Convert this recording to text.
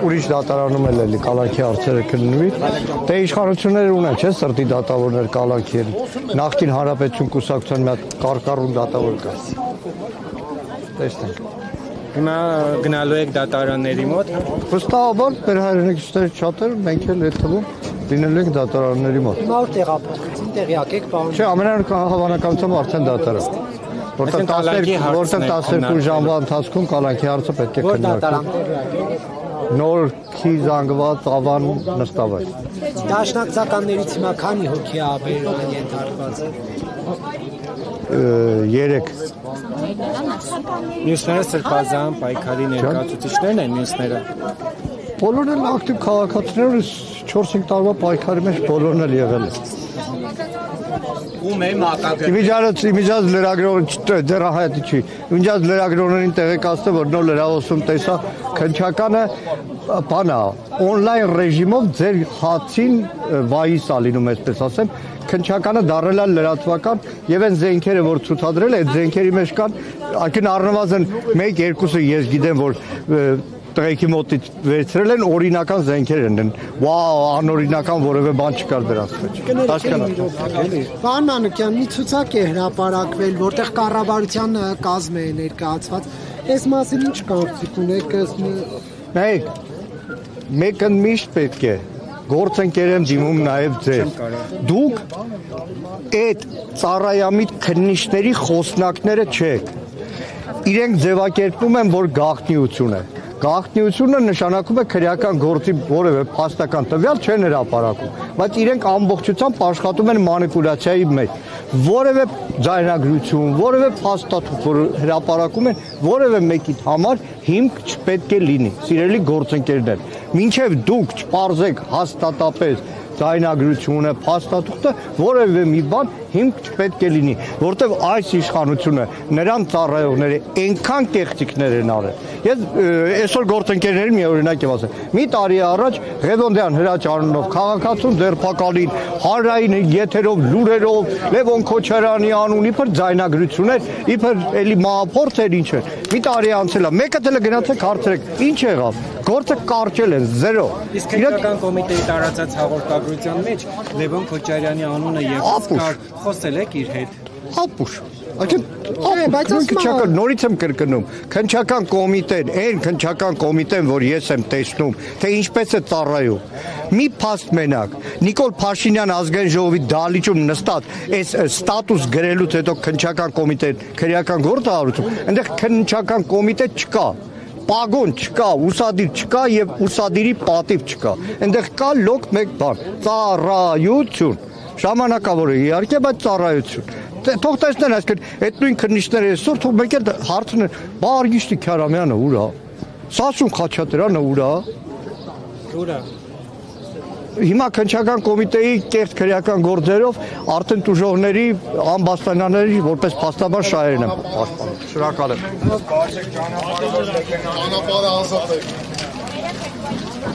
Ուրիշ դատարանում էլ էլի կալանքի հարցերը քննվի, դե իշխանությունները ունեն, չէ, սրտի դատավորներ կալանքի են, նախկին հանրապետություն կուսակցության մի հատ կարկառուն դատավոր կա, տեսնենք։ Հիմա գնալու եք դատարանների մոտ։ Վստահաբար մեր հայրենակիցները շատերը մենք էլ այդ թվում լինելու ենք դատարանների մոտ։ Հիմա որ տեղափոխվեցին, տեղյակ եք, պարոն։ Չէ, ամենահավանականությամբ արդեն դատարան։ Որտեղ 12 ժամվա ընթացքում կալանքի հարցը պետք է քննարկվի։ Նորքի զանգված ավան նստավայր։ Դաշնակցականներից հիմա քանի հոգի աբերման ենթարկված է։ 3։ Մյուսները սրբազան պայքարի ներկայացուցիչներն են մյուսները։ Բոլորն էլ ակտիվ քաղաքացիներ 4-5 տարվա պայքարի մեջ բոլորն էլ եղել են։ Իմիջած լրագրողը դեռ հայտի չի։ Իմիջած լրագրողներին տեղեկացնեմ, որ նոր լրահոսում տեսա քննչականը բանա օնլայն ռեժիմով ձեր հացին վայիս ա լինում, այսպես ասեմ, քննչականը դառել է լրատվական եւ այն զենքերը, որ ցուցադրել է, այդ զենքերի մեջ կան, ակին առնվազն 1-2-ը ես գիտեմ, որ տղեկի մոտից վերցրել են օրինական զենքեր են։ Վաու, անօրինական որևէ բան չկար դրանց մեջ։ Պարոն Մանուկյան, մի ցուցակ է հրապարակվել, որտեղ կառավարության կազմ է ներկայացված։ Այս մասին ինչ կարծիք ունեք։ Նայեք, մեկը միշտ պետք է գործընկեր եմ դիմում նաև ձեզ։ Դուք այդ ծառայամիտ քննիչների խոսնակները չեք։ Իրենք ձևակերպում են, որ գաղտնիություն է։ Գաղտնիությունը նշանակում է քրեական գործի որևէ փաստական տվյալ չեն հրապարակում, բայց իրենք ամբողջությամբ աշխատում են մանիպուլյացիայի մեջ։ Որևէ ձայնագրություն, որևէ փաստաթուղթ, որ հրապարակում են, որևէ մեկի համար հիմք չպետք է լինի, սիրելի գործընկերներ։ Մինչև դուք չպարզեք հաստատապես ձայնագրությունը, փաստաթուղթը, որևէ մի բան հիմք չպետք է լինի, որտեղ այս իշխանությունը նրան ծառայողները այնքան կեղծիքներ են արել։ Ես այսօր գործընկերներին մի օրինակ եմ ասել։ Մի տարի առաջ Ղևոնդյան Հրաչ անունով քաղաքացուն ձերբակալին, հանրային եթերով, լուրերով, Լևոն Քոչարյանի անուն իբր ձայնագրություններ, իբր էլի մահափորձ էր ինչ էր։ Մի տարի անցել է, մեկը դեռ գնացեք հարցրեք, ինչ եղավ։ Գործը կարճել են, 0։ Իսկ քննչական կոմիտեի տարածած հաղորդագրության մեջ Լևոն Քոչարյանի անունը ևս կար, խոսել եք իր հետ։ Ապուշ։ Նորից եմ կրկնում, քննչական կոմիտեն, այն քննչական կոմիտեն, որ ես եմ տեսնում, թե ինչպես է ծառայում։ Մի փաստ մենակ, Նիկոլ Փաշինյան ազգային ժողովի դահլիճում նստած, այս ստատուս գրելուց հետո քննչական կոմիտեն քրեական գործ է արում, այնտեղ քննչական կոմիտե չկա։ Պագոն չկա, ուսադիր չկա եւ ուսադիրի պատիվ չկա։ Այնտեղ կա լոկ մեկ բան՝ ծառայություն։ Ժամանակավոր է իհարկե, բայց ծառայություն։ Թող տեսնեն այսքան այդ նույն քննիչները այսօր թող մեկ էլ հարցն է, բա Արգիշտի Քյարամյանը ուր է։ Սասուն Խաչատրյանը ուր է։ Ուր է։ Հիմա քննչական կոմիտեի կեղծ քրեական գործերով արդեն տուժողների ամբաստանյաների որպես փաստաբան շահերն են պաշտպանում։ Շնորհակալ եմ։